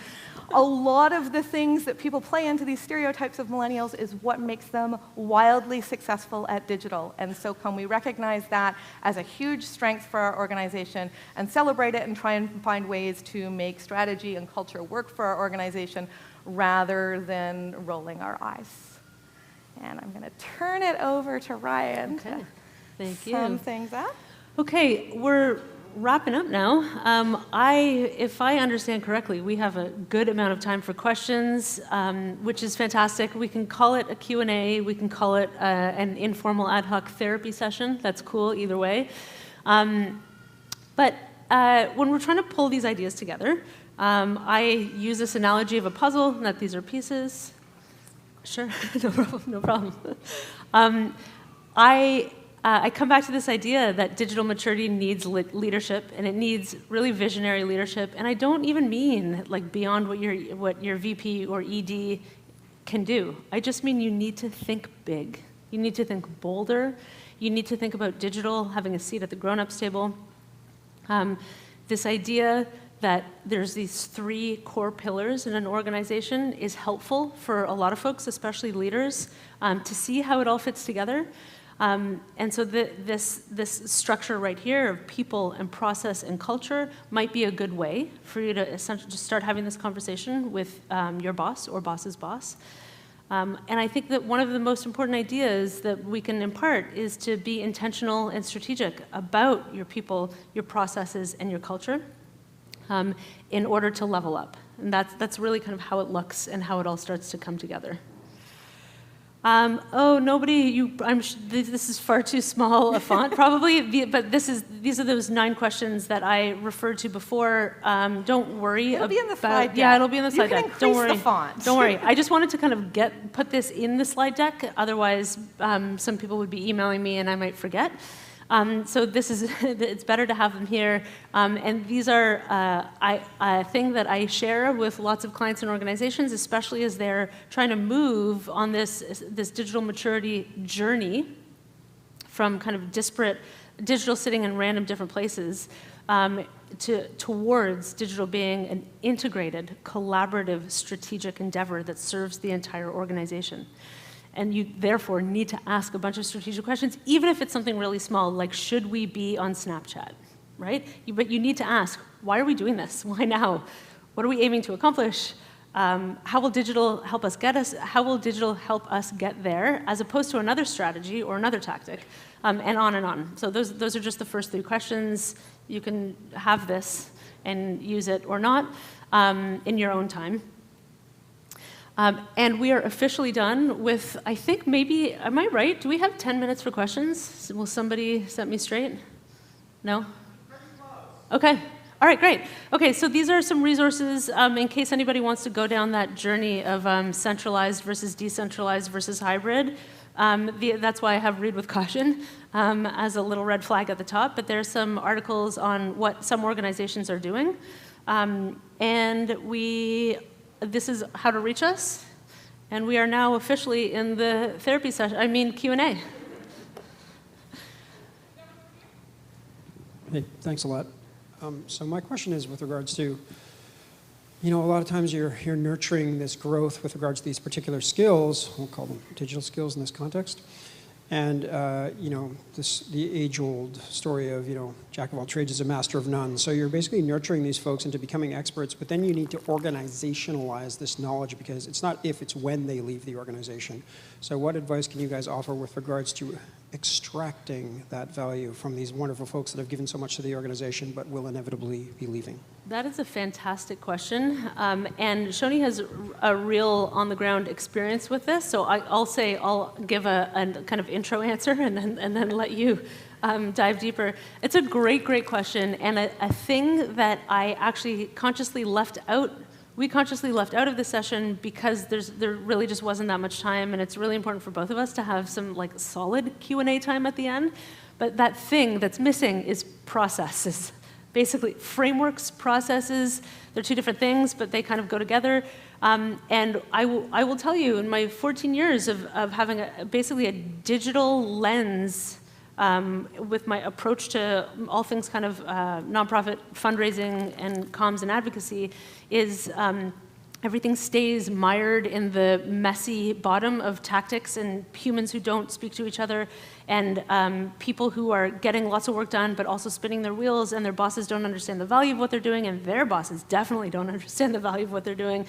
Speaker 2: A lot of the things that people play into these stereotypes of millennials is what makes them wildly successful at digital. And so can we recognize that as a huge strength for our organization and celebrate it and try and find ways to make strategy and culture work for our organization rather than rolling our eyes. And I'm going to turn it over to Ryan to sum things up.
Speaker 3: Okay, we're wrapping up now. If I understand correctly, we have a good amount of time for questions, which is fantastic. We can call it a Q&A. We can call it an informal ad hoc therapy session. That's cool either way. But when we're trying to pull these ideas together, I use this analogy of a puzzle, that these are pieces. Sure, no problem. I come back to this idea that digital maturity needs leadership, and it needs really visionary leadership. And I don't even mean like beyond what your VP or ED can do. I just mean you need to think big. You need to think bolder. You need to think about digital having a seat at the grown-ups table. This idea that there's these 3 core pillars in an organization is helpful for a lot of folks, especially leaders, to see how it all fits together. And so this structure right here of people and process and culture might be a good way for you to essentially just start having this conversation with your boss or boss's boss. And I think that one of the most important ideas that we can impart is to be intentional and strategic about your people, your processes, and your culture in order to level up. And that's really kind of how it looks and how it all starts to come together. This is far too small a font, probably, but these are those 9 questions that I referred to before. Don't worry.
Speaker 2: It'll be in the slide deck.
Speaker 3: Yeah, it'll be in the slide deck.
Speaker 2: Don't worry. The font.
Speaker 3: Don't worry. I just wanted to kind of put this in the slide deck. Otherwise, some people would be emailing me and I might forget. So this is, it's better to have them here. And these are a thing that I share with lots of clients and organizations, especially as they're trying to move on this digital maturity journey from kind of disparate digital sitting in random different places towards digital being an integrated, collaborative, strategic endeavor that serves the entire organization. And you therefore need to ask a bunch of strategic questions, even if it's something really small, like should we be on Snapchat, right? But you need to ask, why are we doing this? Why now? What are we aiming to accomplish? How will digital help us get us? How will digital help us get there, as opposed to another strategy or another tactic, and on and on. So those are just the first 3 questions. You can have this and use it or not in your own time. And we are officially done with, I think maybe, am I right? Do we have 10 minutes for questions? Will somebody set me straight? No? Okay. All right, great. Okay, so these are some resources in case anybody wants to go down that journey of centralized versus decentralized versus hybrid. That's why I have read with caution as a little red flag at the top, but there's some articles on what some organizations are doing. And this is how to reach us. And we are now officially in the therapy session, Q&A.
Speaker 4: Hey, thanks a lot. So my question is with regards to, a lot of times you're nurturing this growth with regards to these particular skills, we'll call them digital skills in this context, and, the age-old story of, jack of all trades is a master of none. So you're basically nurturing these folks into becoming experts, but then you need to organizationalize this knowledge because it's not if, it's when they leave the organization. So what advice can you guys offer with regards to extracting that value from these wonderful folks that have given so much to the organization but will inevitably be leaving?
Speaker 3: That is a fantastic question. And Shoni has a real on-the-ground experience with this. So I'll give a kind of intro answer and then let you dive deeper. It's a great, great question. And a thing that I actually consciously left out, we consciously left out of the session because there really just wasn't that much time, and it's really important for both of us to have some solid Q&A time at the end. But that thing that's missing is processes. Basically, frameworks, processes, they're 2 different things, but they kind of go together. And I will tell you, in my 14 years of having basically a digital lens with my approach to all things kind of nonprofit fundraising and comms and advocacy, is everything stays mired in the messy bottom of tactics and humans who don't speak to each other, and people who are getting lots of work done but also spinning their wheels, and their bosses don't understand the value of what they're doing, and their bosses definitely don't understand the value of what they're doing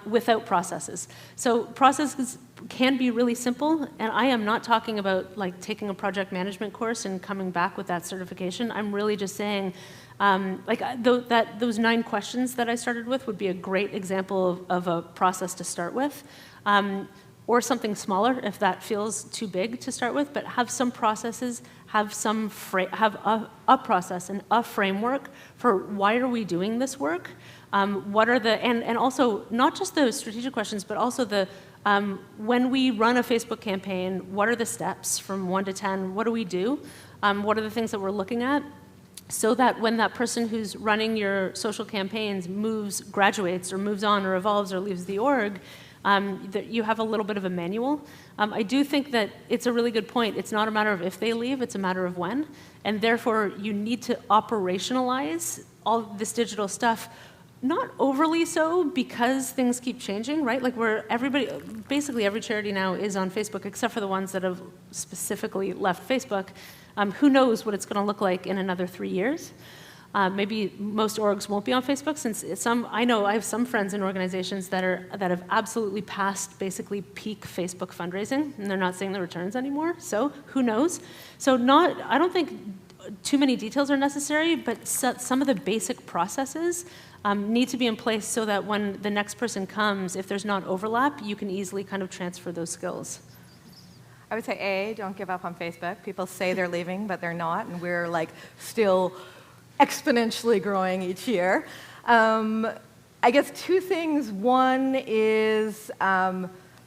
Speaker 3: without processes. So processes can be really simple, and I am not talking about taking a project management course and coming back with that certification. I'm really just saying those 9 questions that I started with would be a great example of a process to start with, or something smaller if that feels too big to start with. But have some processes, have a process and a framework for why are we doing this work. What are and also not just the strategic questions, but also the when we run a Facebook campaign, what are the steps from 1 to 10? What do we do? What are the things that we're looking at? So that when that person who's running your social campaigns graduates or moves on or evolves or leaves the org, that you have a little bit of a manual. I do think that it's a really good point. It's not a matter of if they leave, it's a matter of when. And therefore, you need to operationalize all this digital stuff. Not overly so, because things keep changing, right? Basically every charity now is on Facebook, except for the ones that have specifically left Facebook. Who knows what it's going to look like in another 3 years? Maybe most orgs won't be on Facebook, since I know I have some friends in organizations that have absolutely passed basically peak Facebook fundraising, and they're not seeing the returns anymore. So who knows? So I don't think too many details are necessary, but some of the basic processes need to be in place so that when the next person comes, if there's not overlap, you can easily kind of transfer those skills.
Speaker 2: I would say, don't give up on Facebook. People say they're leaving, but they're not, and we're still exponentially growing each year. I guess 2 things. One is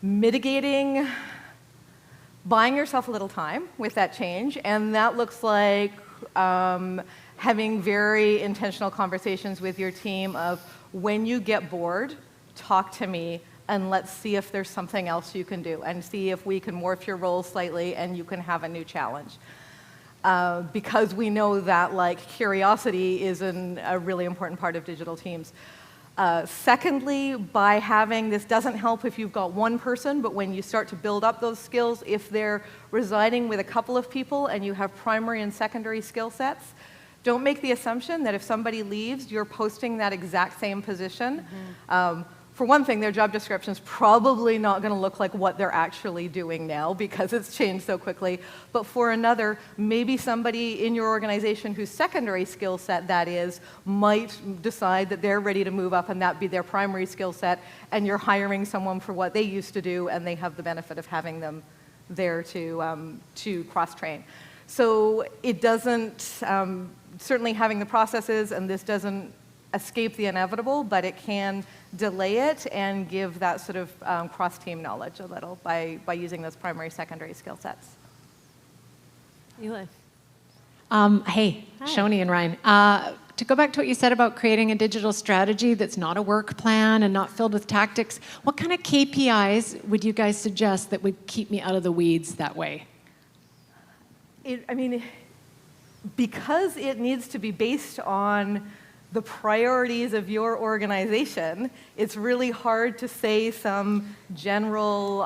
Speaker 2: mitigating buying yourself a little time with that change, and that looks like having very intentional conversations with your team of, when you get bored, talk to me, and let's see if there's something else you can do, and see if we can morph your role slightly and you can have a new challenge. Because we know that like curiosity is a really important part of digital teams. Secondly, by having, this doesn't help if you've got one person, but when you start to build up those skills, if they're residing with a couple of people and you have primary and secondary skill sets, don't make the assumption that if somebody leaves, you're posting that exact same position. For one thing, their job description is probably not going to look like what they're actually doing now because it's changed so quickly. But for another, maybe somebody in your organization whose secondary skill set that is might decide that they're ready to move up and that be their primary skill set, and you're hiring someone for what they used to do, and they have the benefit of having them there to cross-train. So it doesn't, certainly having the processes, and this doesn't escape the inevitable, but it can delay it and give that sort of cross-team knowledge a little by using those primary, secondary skill sets.
Speaker 3: Eli.
Speaker 5: Hey,
Speaker 3: Hi.
Speaker 5: Shoni and Ryann. To go back to what you said about creating a digital strategy that's not a work plan and not filled with tactics, what kind of KPIs would you guys suggest that would keep me out of the weeds that way?
Speaker 2: I mean, because it needs to be based on the priorities of your organization, it's really hard to say some general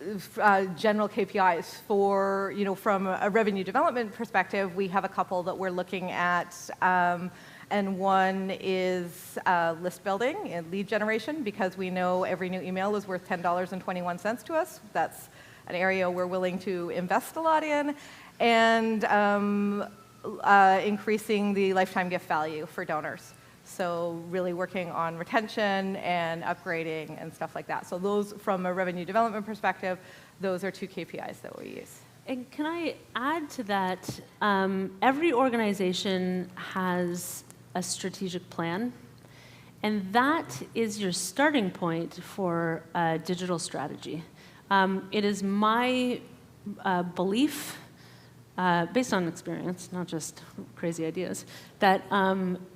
Speaker 2: KPIs for, from a revenue development perspective. We have a couple that we're looking at, and one is list building and lead generation, because we know every new email is worth $10.21 to us. That's an area we're willing to invest a lot in, and increasing the lifetime gift value for donors. So really working on retention and upgrading and stuff like that. So those, from a revenue development perspective, those are two KPIs that we use.
Speaker 3: And can I add to that? Every organization has a strategic plan, and that is your starting point for a digital strategy. It is my belief, based on experience, not just crazy ideas, that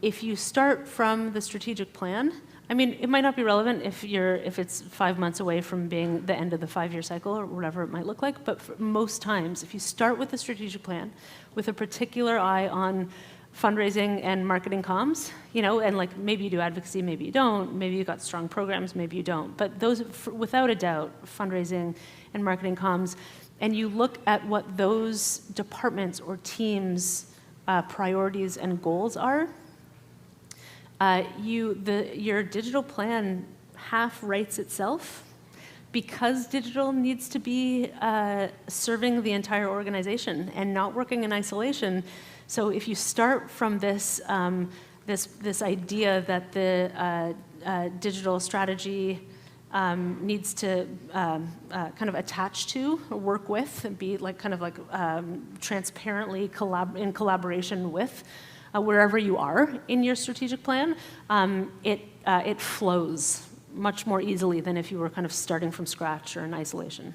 Speaker 3: if you start from the strategic plan, I mean, it might not be relevant if it's 5 months away from being the end of the 5-year cycle or whatever it might look like, but for most times, if you start with the strategic plan with a particular eye on fundraising and marketing comms, and like maybe you do advocacy, maybe you don't, maybe you got strong programs, maybe you don't, but those, without a doubt, fundraising and marketing comms, and you look at what those departments or teams' priorities and goals are, your digital plan half writes itself, because digital needs to be serving the entire organization and not working in isolation. So if you start from this this idea that the digital strategy needs to kind of attach to, work with, and be like kind of like transparently in collaboration with wherever you are in your strategic plan, it flows much more easily than if you were kind of starting from scratch or in isolation.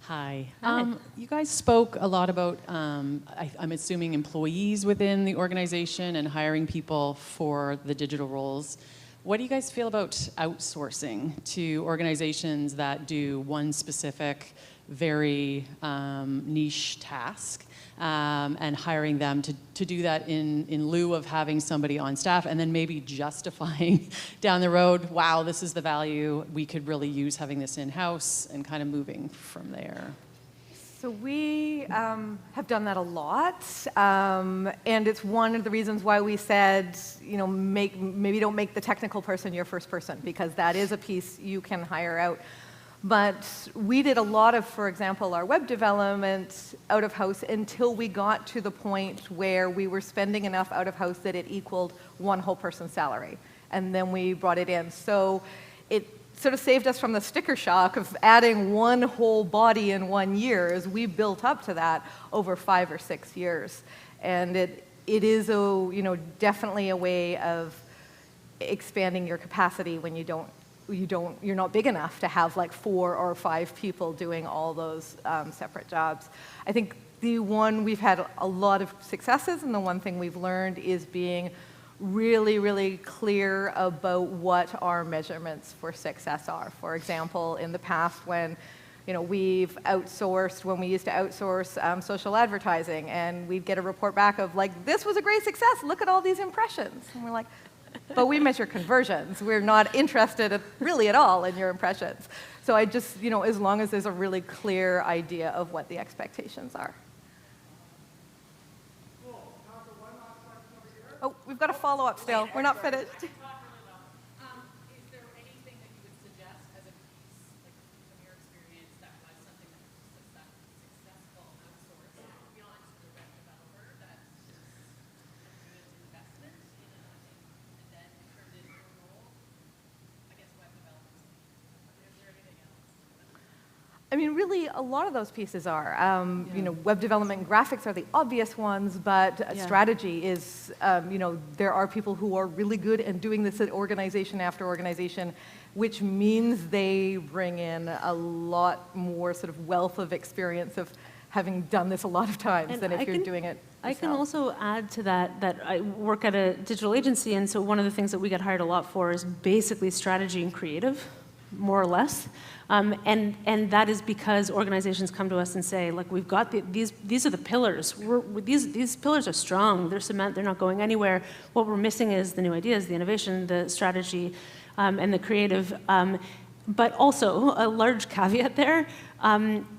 Speaker 6: Hi.
Speaker 3: Hi.
Speaker 6: You guys spoke a lot about, I'm assuming, employees within the organization and hiring people for the digital roles. What do you guys feel about outsourcing to organizations that do one specific, very niche task, and hiring them to do that in lieu of having somebody on staff, and then maybe justifying down the road, wow, this is the value, we could really use having this in-house, and kind of moving from there?
Speaker 2: So we have done that a lot, and it's one of the reasons why we said, maybe don't make the technical person your first person, because that is a piece you can hire out. But we did a lot of, for example, our web development out of house until we got to the point where we were spending enough out of house that it equaled one whole person's salary. And then we brought it in. So it sort of saved us from the sticker shock of adding one whole body in 1 year, as we built up to that over 5 or 6 years. And it is definitely a way of expanding your capacity when you're not big enough to have like 4 or 5 people doing all those separate jobs. I think the one we've had a lot of successes, and the one thing we've learned is being really, really clear about what our measurements for success are. For example, in the past when we've outsourced, when we used to outsource social advertising, and we'd get a report back of like, this was a great success, look at all these impressions. And we're like, but we measure conversions. We're not interested really at all in your impressions. So I just, as long as there's a really clear idea of what the expectations are. Oh, we've got a follow-up still. We're not finished.
Speaker 6: Is there anything that you would suggest as a piece, like from your experience, that was something that was successful outsource beyond the web developer that is a good investment and then turned into a role? I guess web development. Is there anything else?
Speaker 2: I mean, really, a lot of those pieces are. Web development and graphics are the obvious ones, but strategy is, there are people who are really good at doing this at organization after organization, which means they bring in a lot more sort of wealth of experience of having done this a lot of times than if you're doing it yourself.
Speaker 3: I can also add to that I work at a digital agency, and so one of the things that we get hired a lot for is basically strategy and creative, more or less. And that is because organizations come to us and say, like, we've got these are the pillars. These pillars are strong. They're cement. They're not going anywhere. What we're missing is the new ideas, the innovation, the strategy, and the creative. But also, a large caveat there,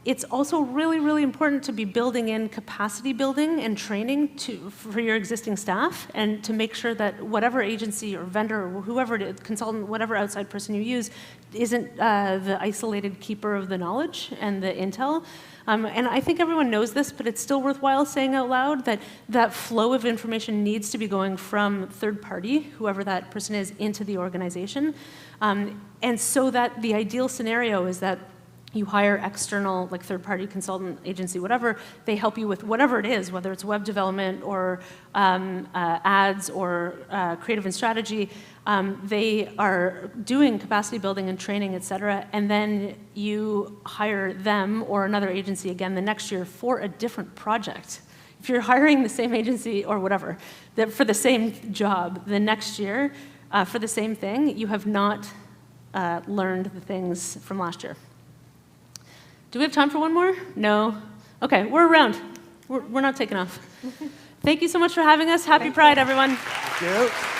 Speaker 3: it's also really, really important to be building in capacity building and training for your existing staff, and to make sure that whatever agency or vendor or whoever it is, consultant, whatever outside person you use, isn't the isolated keeper of the knowledge and the intel. And I think everyone knows this, but it's still worthwhile saying out loud that that flow of information needs to be going from third party, whoever that person is, into the organization. And so that the ideal scenario is that you hire external, like third-party consultant, agency, whatever, they help you with whatever it is, whether it's web development or ads or creative and strategy. They are doing capacity building and training, et cetera, and then you hire them or another agency again the next year for a different project. If you're hiring the same agency or whatever for the same job the next year for the same thing, you have not learned the things from last year. Do we have time for one more? No? Okay, we're around. We're not taking off. Thank you so much for having us. Happy Pride, everyone.
Speaker 1: Thank you.